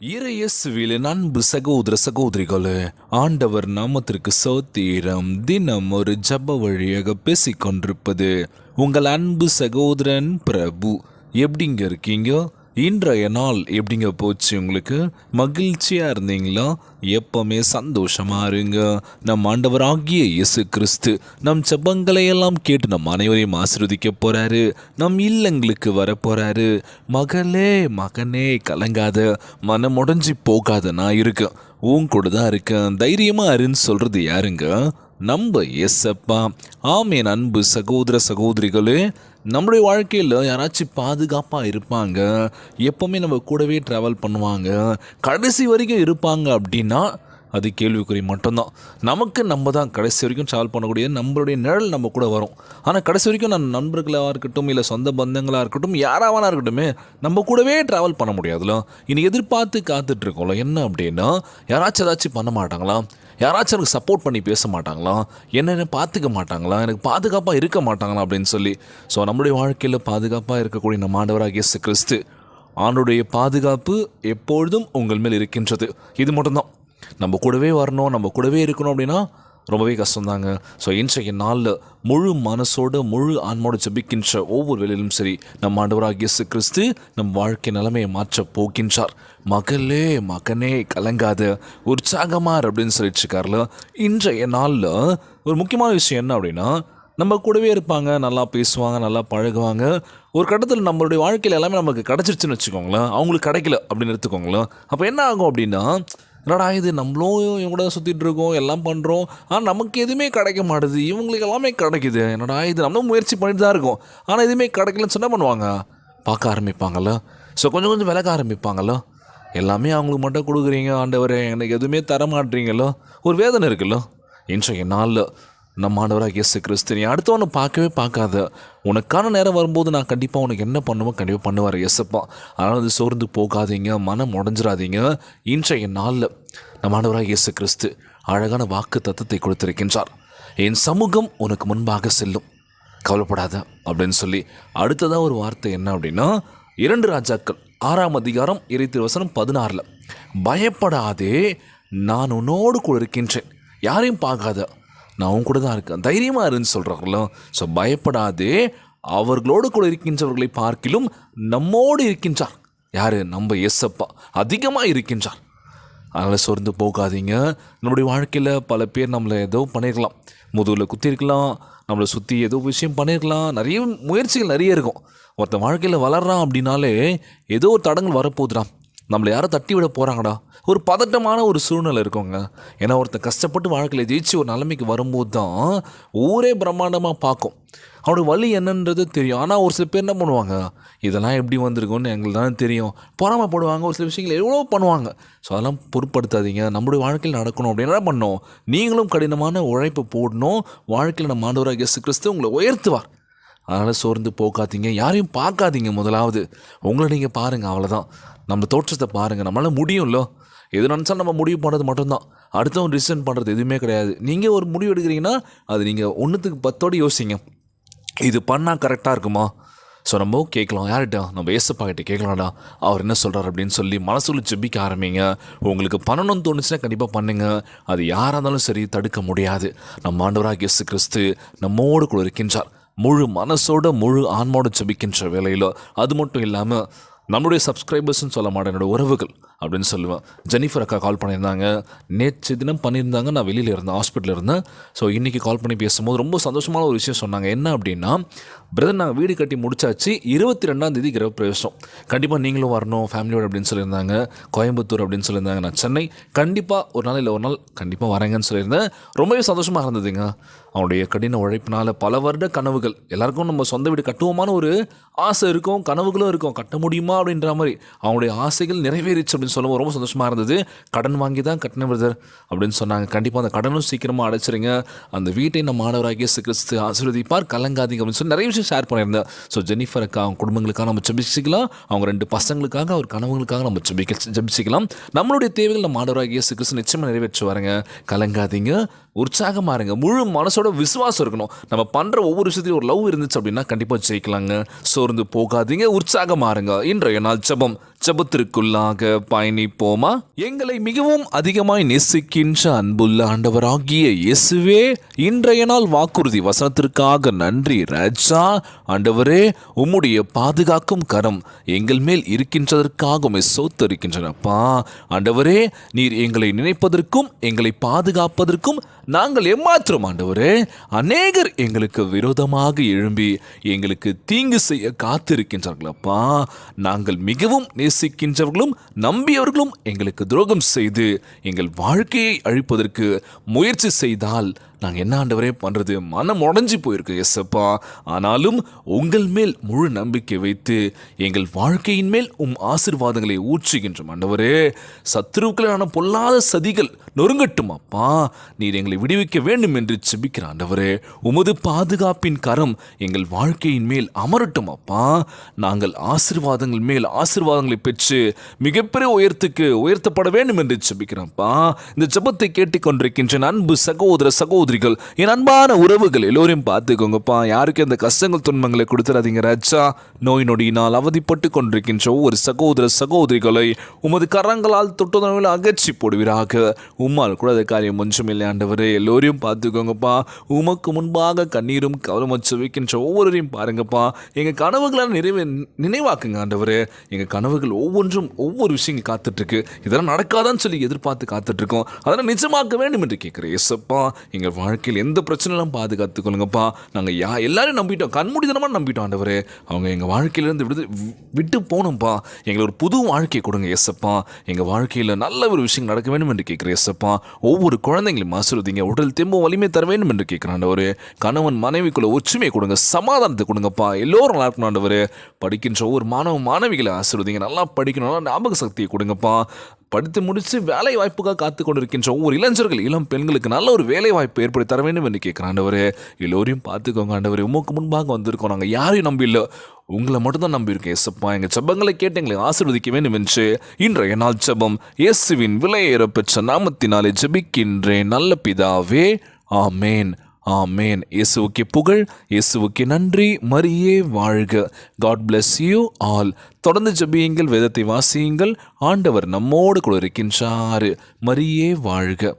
இறையேசுவில் அன்பு சகோதர சகோதரிகளே, ஆண்டவர் நாமத்திற்கு சோத்திரம். தினம் ஒரு ஜப வழியாக பேசிக்கொண்டிருப்பது உங்கள் அன்பு சகோதரன் பிரபு. எப்படிங்க இருக்கீங்க? இன்றைய நாள் எப்படிங்க போச்சு? உங்களுக்கு மகிழ்ச்சியாக இருந்தீங்களா? எப்பவுமே சந்தோஷமாக இருங்க. நம் ஆண்டவராகிய இயேசு கிறிஸ்து நம் ஜெபங்களை எல்லாம் கேட்டு நம் அனைவரையும் ஆசீர்வதிக்க போகிறாரு. நம் இல்லங்களுக்கு வர போகிறாரு. மகளே மகனே கலங்காத, மனம் உடைஞ்சி போகாத, நான் இருக்கேன், உன் கூட தான் இருக்கேன், தைரியமாக இருன்னு சொல்கிறது யாருங்க? நம்ம எஸ்ஸப்பா. ஆமேன். அன்பு சகோதர சகோதரிகளே, நம்மளுடைய வாழ்க்கையில் யாராச்சும் பாதுகாப்பாக இருப்பாங்க, எப்போவுமே நம்ம கூடவே ட்ராவல் பண்ணுவாங்க, கடைசி வரைக்கும் இருப்பாங்க அப்படின்னா அது கேள்விக்குறி மட்டும்தான். நமக்கு நம்ம தான் கடைசி வரைக்கும் ட்ராவல் பண்ணக்கூடிய நம்மளுடைய நிழல் நம்ம கூட வரும். ஆனால் கடைசி வரைக்கும் நான் நண்பர்களாக இருக்கட்டும், இல்லை சொந்த பந்தங்களாக இருக்கட்டும், யாராவனா இருக்கட்டும், நம்ம கூடவே ட்ராவல் பண்ண முடியாதுல. இனி எதிர்பார்த்து காத்துட்ருக்கோம்ல. என்ன அப்படின்னா, யாராச்சும் ஏதாச்சும் பண்ண மாட்டாங்களா, யாராச்சும் எனக்கு சப்போர்ட் பண்ணி பேச மாட்டாங்களா, என்ன பார்த்துக்க மாட்டாங்களா, எனக்கு பாதுகாப்பாக இருக்க மாட்டாங்களா அப்படின்னு சொல்லி. ஸோ நம்முடைய வாழ்க்கையில் பாதுகாப்பாக இருக்கக்கூடிய நம்ம ஆண்டவராகிய இயேசு கிறிஸ்து, ஆண்டுடைய பாதுகாப்பு எப்பொழுதும் உங்கள் மேல் இருக்கின்றது. இது மட்டும்தான். நம்ம கூடவே வரணும், நம்ம கூடவே இருக்கணும் அப்படின்னா ரொம்பவே கஷ்டம்தாங்க. ஸோ இன்றைய நாளில் முழு மனசோடு முழு ஆன்மோடு ஜெபிக்கின்ற ஒவ்வொரு வேலையிலும் சரி, நம்ம ஆண்டவராகிய இயேசு கிறிஸ்து நம் வாழ்க்கை நிலைமையை மாற்றப் போகின்றார். மகளே மகனே கலங்காத, உற்சாகமார் அப்படின்னு சொல்லிட்டு இருக்கார்ல. இன்றைய நாளில் ஒரு முக்கியமான விஷயம் என்ன அப்படின்னா, நம்ம கூடவே இருப்பாங்க, நல்லா பேசுவாங்க, நல்லா பழகுவாங்க. ஒரு கட்டத்தில் நம்மளுடைய வாழ்க்கையில் எல்லாமே நமக்கு கிடச்சிருச்சுன்னு வச்சுக்கோங்களேன், அவங்களுக்கு கிடைக்கல அப்படின்னு எடுத்துக்கோங்களேன். அப்போ என்ன ஆகும் அப்படின்னா, என்னடா இது, நம்மளும் இவங்க கூட சுற்றிட்டு இருக்கோம், எல்லாம் பண்ணுறோம், ஆனால் நமக்கு எதுவுமே கிடைக்க மாட்டுது, இவங்களுக்கு எல்லாமே கிடைக்குது, என்னடா இது, நம்மளும் முயற்சி பண்ணிட்டு தான் இருக்கோம், ஆனால் எதுவுமே கிடைக்கலன்னு சொன்னால் பண்ணுவாங்க, பார்க்க ஆரம்பிப்பாங்கள்ல. ஸோ கொஞ்சம் கொஞ்சம் விலக ஆரம்பிப்பாங்கள்ல. எல்லாமே அவங்களுக்கு மட்டும் கொடுக்குறீங்க ஆண்டவரே, எனக்கு எதுவுமே தர மாட்டீங்களோ, ஒரு வேதனை இருக்குல்ல. இன்றைய நாளில் நம்ம ஆண்டவராக இயேசு கிறிஸ்து, நீ அடுத்தவனை பார்க்கவே பார்க்காத, உனக்கான நேரம் வரும்போது நான் கண்டிப்பாக உனக்கு என்ன பண்ணுமோ கண்டிப்பாக பண்ணுவார் இயேசப்பா. அதனால் அது சோர்ந்து போகாதீங்க, மனம் உடஞ்சிடாதீங்க. இன்றைய நாளில் நம்ம ஆண்டவராக இயேசு கிறிஸ்து அழகான வாக்கு தத்தத்தை கொடுத்திருக்கின்றார். என் சமூகம் உனக்கு முன்பாக செல்லும், கவலைப்படாத அப்படின்னு சொல்லி. அடுத்ததாக ஒரு வார்த்தை என்ன அப்படின்னா, 2 ராஜாக்கள் 6ஆம் அதிகாரம் 16, பயப்படாதே, நான் உன்னோடு கூட இருக்கின்றேன், யாரையும் பார்க்காத, நான் உன் கூட தான் இருக்கேன், தைரியமாக இருன்னு சொல்கிறாங்களோ. ஸோ பயப்படாதே, அவர்களோடு கூட இருக்கின்றவர்களை பார்க்கிலும் நம்மோடு இருக்கின்றார். யார்? நம்ம இயேசப்பா அதிகமாக இருக்கின்றார். அதனால் சோர்ந்து போகாதீங்க. நம்முடைய வாழ்க்கையில் பல பேர் நம்மளை ஏதோ பண்ணியிருக்கலாம், முதுகில் குத்திருக்கலாம், நம்மளை சுற்றி ஏதோ விஷயம் பண்ணியிருக்கலாம், நிறைய முயற்சிகள் நிறைய இருக்கும். ஒருத்தன் வாழ்க்கையில் வளர்றான் அப்படின்னாலே ஏதோ ஒரு தடங்கள் வரப்போகுதுடான், நம்மளை யாரும் தட்டி விட போகிறாங்கடா, ஒரு பதட்டமான ஒரு சூழ்நிலை இருக்குங்க. ஏன்னா ஒருத்தன் கஷ்டப்பட்டு வாழ்க்கையில் ஜெயிச்சு ஒரு நிலைமைக்கு வரும்போது தான் ஊரே பிரம்மாண்டமாக பார்க்கும், அவனுடைய வழி என்னன்றது தெரியும். ஆனால் ஒரு சில பேர் என்ன பண்ணுவாங்க, இதெல்லாம் எப்படி வந்திருக்குன்னு எங்களுக்கு தானே தெரியும், பொறாமைப்படுவாங்க, ஒரு சில விஷயங்கள் எவ்வளோ பண்ணுவாங்க. ஸோ அதெல்லாம் பொருட்படுத்தாதீங்க. நம்மளுடைய வாழ்க்கையில் நடக்கணும் அப்படின்னு என்ன பண்ணணும், நீங்களும் கடினமான உழைப்பு போடணும். வாழ்க்கையில் நம்ம ஆண்டவராகிய இயேசு கிறிஸ்து உங்களை உயர்த்துவார். அதனால் சோர்ந்து போகாதீங்க, யாரையும் பார்க்காதீங்க. முதலாவது உங்களை நீங்கள் பாருங்கள், அவ்வளோதான். நம்ம தோற்றத்தை பாருங்கள், நம்மளால் முடியும்ல. எது நினச்சா நம்ம முடிவு பண்ணுறது மட்டும்தான், அடுத்தவங்க டிசிஷன் பண்ணுறது எதுவுமே கிடையாது. நீங்கள் ஒரு முடிவு எடுக்கிறீங்கன்னா அது நீங்கள் 1க்கு 10 யோசிங்க, இது பண்ணால் கரெக்டாக இருக்குமா. ஸோ நம்ம கேட்கலாம், யார்கிட்ட? நம்ம ஏசப்பா கிட்ட கேட்கலாம்டா, அவர் என்ன சொல்கிறார் அப்படின்னு சொல்லி மனசுல ஜெபிக்க ஆரம்பிங்க. உங்களுக்கு பண்ணணும்னு தோணுச்சுன்னா கண்டிப்பாக பண்ணுங்கள். அது யாராக இருந்தாலும் சரி, தடுக்க முடியாது. நம்ம ஆண்டவராகிய இயேசு கிறிஸ்து நம்மோடு கூட இருக்கின்றார். முழு மனசோட முழு ஆன்மோடு ஜெபிக்கின்ற வேலையில். அது மட்டும் இல்லாமல் நம்மளுடைய சப்ஸ்கிரைபர்ஸ்ன்னு சொல்ல மாட்டேன், என்னோடய உறவுகள் அப்படின்னு சொல்லுவேன். ஜெனிஃபர் அக்கா கால் பண்ணியிருந்தாங்க, நேற்று தினம் பண்ணியிருந்தாங்க, நான் வெளியில் இருந்தேன், ஹாஸ்பிட்டலில் இருந்தேன். ஸோ இன்றைக்கி கால் பண்ணி பேசும்போது ரொம்ப சந்தோஷமான ஒரு விஷயம் சொன்னாங்க. என்ன அப்படின்னா, பிரதர் நாங்கள் வீடு கட்டி முடிச்சாச்சு, 22ஆம் தேதி கிரகப்பிரவேசம், கண்டிப்பாக நீங்களும் வரணும் ஃபேமிலியோடு அப்படின்னு சொல்லியிருந்தாங்க. கோயம்புத்தூர் அப்படின்னு சொல்லியிருந்தாங்க, நான் சென்னை, கண்டிப்பாக ஒரு நாள் இல்லை ஒரு நாள் கண்டிப்பாக வரேங்கன்னு சொல்லியிருந்தேன். ரொம்பவே சந்தோஷமாக இருந்ததுங்க. அவனுடைய கடின உழைப்பினால் பல வருட கனவுகள், எல்லாருக்கும் நம்ம சொந்த வீடு கட்டுவோமான ஒரு ஆசை இருக்கும், கனவுகளும் இருக்கும், கட்ட முடியுமா அப்படின்ற மாதிரி அவங்களுடைய ஆசைகள் நிறைவேறிச்சு அப்படின்னு சொல்லும்போது ரொம்ப சந்தோஷமாக இருந்தது. கடன் வாங்கி தான் கட்டின பிரதர் அப்படின்னு சொன்னாங்க. கண்டிப்பாக அந்த கடனும் சீக்கிரமாக அடைச்சிருங்க, அந்த வீட்டை நம்ம ஆண்டவராகிய இயேசு கிறிஸ்து ஆசீர்வதிப்பார், கலங்காதீங்க அப்படின்னு சொல்லி நிறைய விஷயம் ஷேர் பண்ணியிருந்தேன். ஸோ ஜெனிஃபர் அக்கா அவங்க குடும்பங்களுக்காக நம்ம ஜெபிச்சிக்கலாம், அவங்க 2 பசங்களுக்காக, அவர் கனவுகளுக்காக நம்ம ஜெபிச்சிக்கலாம். நம்மளுடைய தேவைகள் நம்ம ஆண்டவராகிய இயேசு கிறிஸ்து நிச்சயமாக நிறைவேற்றி வரங்க, கலங்காதீங்க. உற்சாகமாக இருங்க. முழு மனசோட விசுவாசம் இருக்கணும். நம்ம பண்ணுற ஒவ்வொரு விஷயத்தையும் ஒரு லவ் இருந்துச்சு அப்படின்னா கண்டிப்பாக ஜெயிக்கலாங்க. சோர்ந்து போகாதீங்க, உற்சாகமாக இருங்க. இன்றைய நாள் ஜெபம். ஜெபத்திற்குள்ளாக பயணிப்போமா? எங்களை மிகவும் அதிகமாய் நேசிக்கின்ற அன்புள்ள ஆண்டவராகிய இயேசுவே, இன்றைய நாள் வாக்குறுதி வசனத்திற்காக நன்றி ராஜா. ஆண்டவரே, உம்முடைய பாதுகாக்கும் கரம் எங்கள் மேல் இருக்கின்றதற்காக உம்மை ஸ்தோத்திரிக்கின்றனப்பா. ஆண்டவரே, நீர் எங்களை நினைப்பதற்கும் எங்களை பாதுகாப்பதற்கும் நாங்கள் ஏமாத்திரம் ஆண்டவரே. அநேகர் எங்களுக்கு விரோதமாக எழும்பி எங்களுக்கு தீங்கு செய்ய காத்திருக்கின்றார்களப்பா. நாங்கள் மிகவும் நேசிக்கின்றவர்களும் நம்பியவர்களும் எங்களுக்கு துரோகம் செய்து எங்கள் வாழ்க்கையை அழிப்பதற்கு முயற்சி செய்தால் நாங்கள் என்ன ஆண்டவரே பண்ணுறது? மனம் உடஞ்சி போயிருக்கு எஸ்ஸப்பா. ஆனாலும் உங்கள் மேல் முழு நம்பிக்கை வைத்து எங்கள் வாழ்க்கையின் மேல் ஆசீர்வாதங்களை ஊற்றுகின்றோம் ஆண்டவரே. சத்துருக்களான பொல்லாத சதிகள் நொறுங்கட்டும் அப்பா. நீர் எங்களை விடுவிக்க வேண்டும் என்று செபிக்கிற ஆண்டவரே. உமது பாதுகாப்பின் கரம் எங்கள் வாழ்க்கையின் மேல் அமரட்டும் அப்பா. நாங்கள் ஆசீர்வாதங்கள் மேல் ஆசீர்வாதங்களை பெற்று மிகப்பெரிய உயர்த்தப்பட வேண்டும் என்று செபிக்கிறோம்ப்பா. இந்த ஜெபத்தை கேட்டுக்கொண்டிருக்கின்ற அன்பு சகோதரிகள், என் அன்பான உறவுகள் எல்லோரையும் பார்த்துக்கோங்கப்பா. யாருக்கு அந்த கஷ்டங்கள் துன்பங்களை கொடுத்துறாதீங்க ராஜா. நோய் நொடியினால் அவதிப்பட்டு கொண்டிருக்கின்ற ஒவ்வொரு சகோதரிகளை உமது கரங்களால் தொட்டுதல் அகற்றி போடுவீராக. உம்மால் கூட அது காரியம் ஒன்றுமில்லை ஆண்டவரே. எல்லோரையும் பார்த்துக்கோங்கப்பா. உமக்கு முன்பாக கண்ணீரும் கவனமற்று வைக்கின்ற ஒவ்வொருவரையும் பாருங்கப்பா. எங்கள் கனவுகளால் நினைவாக்குங்க ஆண்டவரே. எங்கள் கனவுகள் ஒவ்வொரு விஷயங்கள் காத்துட்ருக்கு. இதெல்லாம் நடக்காதான்னு சொல்லி எதிர்பார்த்து காத்துட்ருக்கோம். அதெல்லாம் நிஜமாக்க வேண்டும் என்று கேட்குறேன் ஏசப்பா. எங்கள் வாழ்க்கையில் எந்த பிரச்சனையும் பாதுகாத்துக்கொள்ளுங்கப்பா. நாங்கள் எல்லாரையும் நம்பிட்டோம், கண்மூடித்தனமாக நம்பிட்டோம் ஆண்டவரே. அவங்க எங்கள் வாழ்க்கையிலேருந்து விட்டு போகணும்ப்பா. எங்களை ஒரு புது வாழ்க்கையை கொடுங்க ஏசப்பா. எங்கள் வாழ்க்கையில் நல்ல ஒரு விஷயம் நடக்க வேண்டும் என்று கேட்குறேன் ஏசப்பா. ஒவ்வொரு குழந்தைங்களையும் ஆசீர்வதிங்க. உடல் தெம்பு வலிமை தர வேண்டும் என்று கேட்குறேன் ஆண்டவரே. கணவன் மனைவிக்குள்ள ஒற்றுமையை கொடுங்க, சமாதானத்தை கொடுங்கப்பா. எல்லோரும் நல்லா இருக்கணும் ஆண்டவரே. படிக்கின்ற ஒவ்வொரு மாணவிகளை ஆசீர்வதிங்க. நல்லா படிக்கணும், ஞாபக சக்தியை கொடுங்கப்பா. படித்து முடித்து வேலை வாய்ப்புக்காக காத்து கொண்டிருக்கின்ற ஒவ்வொரு இளைஞர்கள், இளம் பெண்களுக்கு நல்ல ஒரு வேலை வாய்ப்பு ஏற்படுத்தி தர வேண்டும் என்று கேட்குறேன் ஆண்டவரே. எல்லோரையும் பார்த்துக்கோங்க ஆண்டவரே. உமக்கு முன்பாக வந்திருக்கோம். நாங்கள் யாரையும் நம்பி இல்லை, உங்களை மட்டும்தான் நம்பியிருக்கேன் ஏசப்பா. எங்கள் ஜெபங்களை கேட்டு எங்களை ஆசீர்வதிக்க வேண்டும் என்று இன்றைய நாள் ஜெபம் இயேசுவின் விலையேற பெற்ற நாமத்தினாலே ஜெபிக்கின்றேன் நல்ல பிதாவே. ஆமேன், ஆமேன். இயேசுவுக்கு புகழ், இயேசுவுக்கு நன்றி. மரியே வாழ்க. God bless you all. தொடர்ந்து ஜெபியுங்கள், வேதத்தை வாசியுங்கள். ஆண்டவர் நம்மோடு கூட இருக்கின்றார். மரியே வாழ்க.